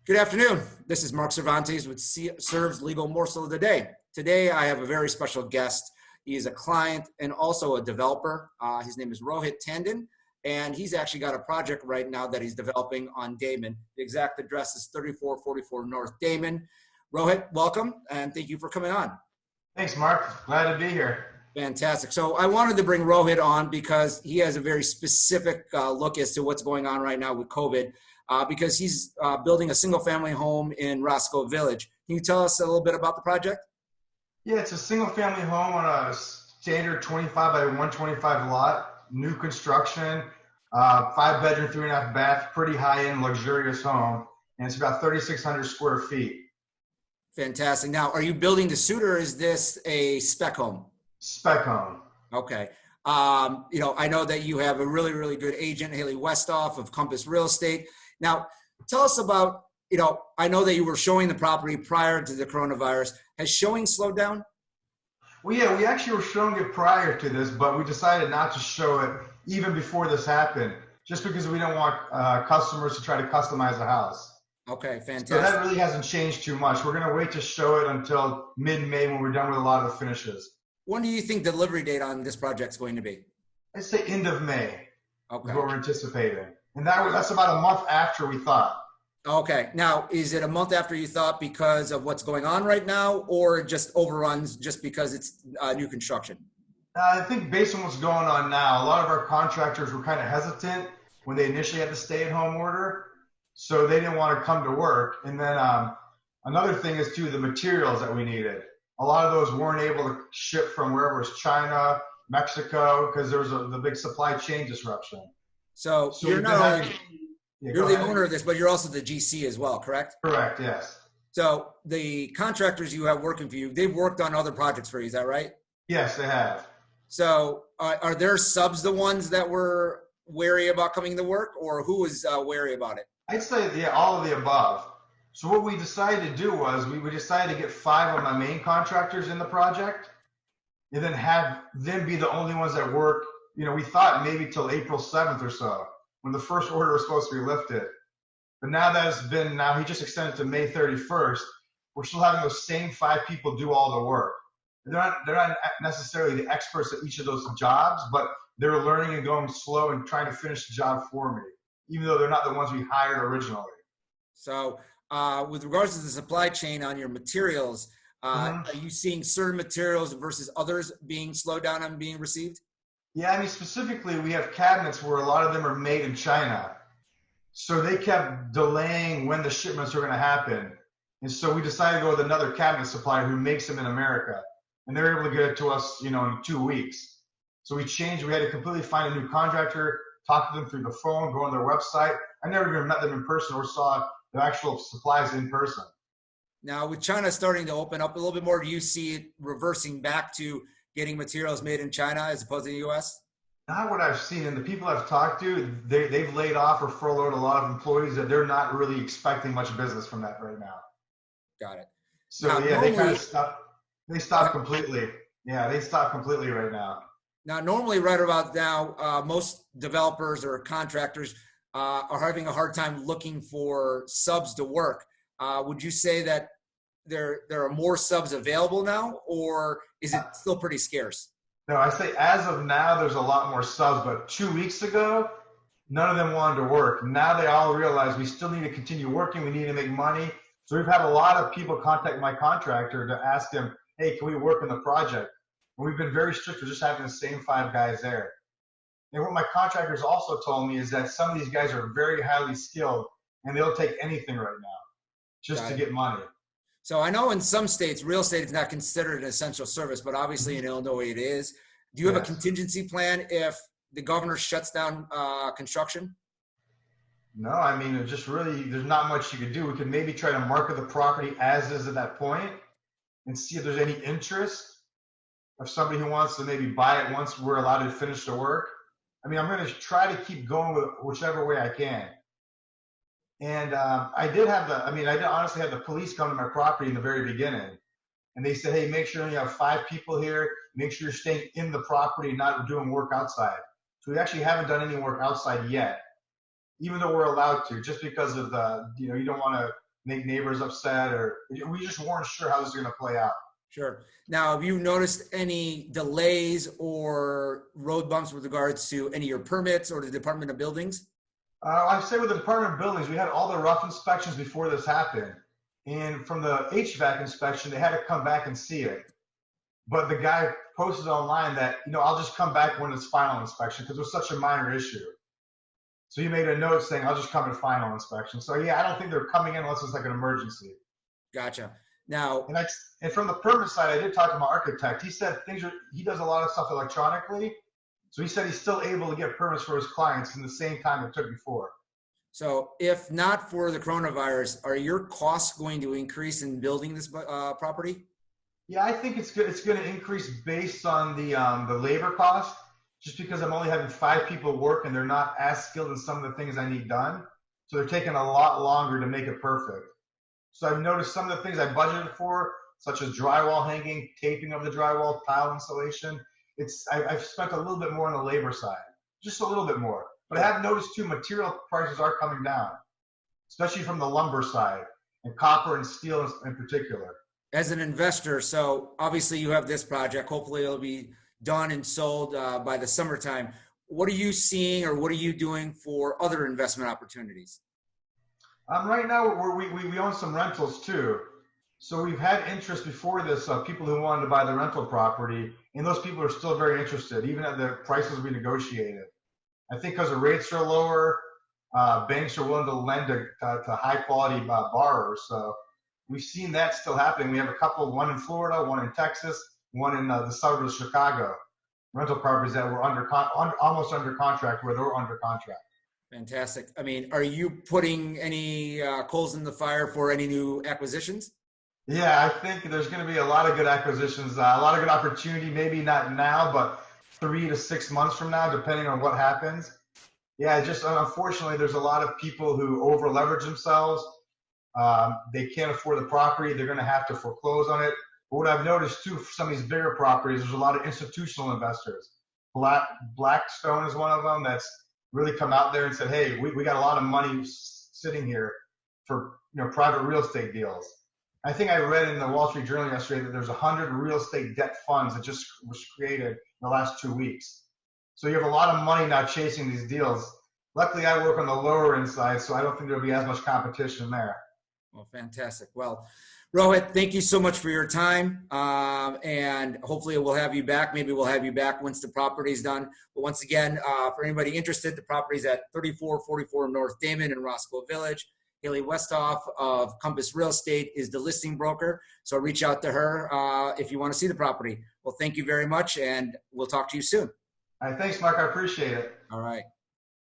Good afternoon. This is Marc Cervantes with CervsLegalMorsel of the day. Today, I have a very special guest. He is a client and also a developer. His name is Rohit Tandon, and he's actually got a project right now that he's developing on Damon. The exact address is 3444 North Damon. Rohit, welcome, and thank you for coming on. Thanks, Marc. Glad to be here. Fantastic. So I wanted to bring Rohit on because he has a very specific look as to what's going on right now with COVID. Because he's building a single-family home in Roscoe Village. Can you tell us a little bit about the project? Yeah, it's a single-family home on a standard 25 by 125 lot, new construction, 5-bedroom, 3.5 bath, pretty high-end, luxurious home, and it's about 3,600 square feet. Fantastic. Now, are you building to suit, or is this a spec home? Spec home. Okay. I know that you have a really, really good agent, Haley Westoff of Compass Real Estate. Now, tell us about, I know that you were showing the property prior to the coronavirus. Has showing slowed down? Well, yeah, we actually were showing it prior to this, but we decided not to show it even before this happened, just because we don't want customers to try to customize the house. Okay, fantastic. So that really hasn't changed too much. We're going to wait to show it until mid-May when we're done with a lot of the finishes. When do you think the delivery date on this project is going to be? I'd say end of May. Okay. Is what we're anticipating. And that's about a month after we thought. Okay. Now, is it a month after you thought because of what's going on right now, or just overruns just because it's new construction? I think based on what's going on now, a lot of our contractors were kind of hesitant when they initially had the stay-at-home order. So they didn't want to come to work. And then another thing is, too, the materials that we needed. A lot of those weren't able to ship from wherever it's China, Mexico, because there was the big supply chain disruption. So you're not only, you're the owner of this, but you're also the GC as well, correct? Correct, yes. So the contractors you have working for you, they've worked on other projects for you, is that right? Yes, they have. So are their subs the ones that were wary about coming to work, or who was wary about it? I'd say, yeah, all of the above. So what we decided to do was we decided to get 5 of my main contractors in the project and then have them be the only ones that work. We thought maybe till April 7th or so when the first order was supposed to be lifted. But now he just extended to May 31st. We're still having those same 5 people do all the work. They're not necessarily the experts at each of those jobs, but they're learning and going slow and trying to finish the job for me, even though they're not the ones we hired originally. So with regards to the supply chain on your materials, are you seeing certain materials versus others being slowed down and being received? Yeah, specifically, we have cabinets where a lot of them are made in China. So they kept delaying when the shipments are going to happen. And so we decided to go with another cabinet supplier who makes them in America. And they were able to get it to us, in 2 weeks. So we had to completely find a new contractor, talk to them through the phone, go on their website. I never even met them in person or saw the actual supplies in person. Now, with China starting to open up a little bit more, do you see it reversing back to getting materials made in China as opposed to the U.S.? Not what I've seen. And the people I've talked to, they've laid off or furloughed a lot of employees that they're not really expecting much business from that right now. Got it. So, now, yeah, they kind of stopped. They stopped completely. Yeah, they stopped completely right now. Now, normally right about now, most developers or contractors are having a hard time looking for subs to work. Would you say that there are more subs available now, or is it still pretty scarce? No, I say as of now, there's a lot more subs, but 2 weeks ago, none of them wanted to work. Now they all realize we still need to continue working. We need to make money. So we've had a lot of people contact my contractor to ask him, hey, can we work in the project? And we've been very strict with just having the same 5 guys there. And what my contractors also told me is that some of these guys are very highly skilled and they'll take anything right now just to get money. So I know in some states, real estate is not considered an essential service, but obviously in Illinois it is. Do you have a contingency plan if the governor shuts down construction? No, it's just really, there's not much you could do. We could maybe try to market the property as is at that point and see if there's any interest of somebody who wants to maybe buy it once we're allowed to finish the work. I'm going to try to keep going with whichever way I can. And I did honestly have the police come to my property in the very beginning. And they said, hey, make sure you have 5 people here. Make sure you're staying in the property, not doing work outside. So we actually haven't done any work outside yet, even though we're allowed to, just because of the, you don't want to make neighbors upset, or we just weren't sure how this was going to play out. Sure. Now, have you noticed any delays or road bumps with regards to any of your permits or the Department of Buildings? I'd say with the Department of Buildings, we had all the rough inspections before this happened. And from the HVAC inspection, they had to come back and see it. But the guy posted online that, I'll just come back when it's final inspection because it was such a minor issue. So he made a note saying, I'll just come to final inspection. So yeah, I don't think they're coming in unless it's like an emergency. Gotcha. Now, and from the permit side, I did talk to my architect. He said he does a lot of stuff electronically. So he said he's still able to get permits for his clients in the same time it took before. so if not for the coronavirus, are your costs going to increase in building this property? Yeah, I think it's good. It's going to increase based on the labor cost, just because I'm only having 5 people work and they're not as skilled in some of the things I need done. So they're taking a lot longer to make it perfect. So I've noticed some of the things I budgeted for, such as drywall hanging, taping of the drywall, tile installation. I've spent a little bit more on the labor side, just a little bit more. But I have noticed too, material prices are coming down, especially from the lumber side and copper and steel in particular. As an investor, so obviously you have this project. Hopefully it'll be done and sold by the summertime. What are you seeing or what are you doing for other investment opportunities? Right now, we own some rentals too. So we've had interest before this, people who wanted to buy the rental property, and those people are still very interested, even at the prices we negotiated. I think because the rates are lower, banks are willing to lend to high quality borrowers. So we've seen that still happening. We have a couple, one in Florida, one in Texas, one in the suburbs of Chicago, rental properties that were almost under contract, where they were under contract. Fantastic. I mean, are you putting any coals in the fire for any new acquisitions? Yeah, I think there's going to be a lot of good acquisitions, a lot of good opportunity, maybe not now, but 3 to 6 months from now, depending on what happens. Yeah, just unfortunately, there's a lot of people who over leverage themselves. They can't afford the property. They're going to have to foreclose on it. But what I've noticed too, for some of these bigger properties, there's a lot of institutional investors. Blackstone is one of them that's really come out there and said, hey, we got a lot of money sitting here for private real estate deals. I think I read in the Wall Street Journal yesterday that there's 100 real estate debt funds that just was created in the last 2 weeks. So you have a lot of money now chasing these deals. Luckily, I work on the lower end side, so I don't think there'll be as much competition there. Well, fantastic. Well, Rohit, thank you so much for your time. And hopefully we'll have you back. Maybe we'll have you back once the property is done. But once again, for anybody interested, the property is at 3444 North Damon in Roscoe Village. Haley Westhoff of Compass Real Estate is the listing broker. So reach out to her if you want to see the property. Well, thank you very much, and we'll talk to you soon. All right, thanks, Marc. I appreciate it. All right.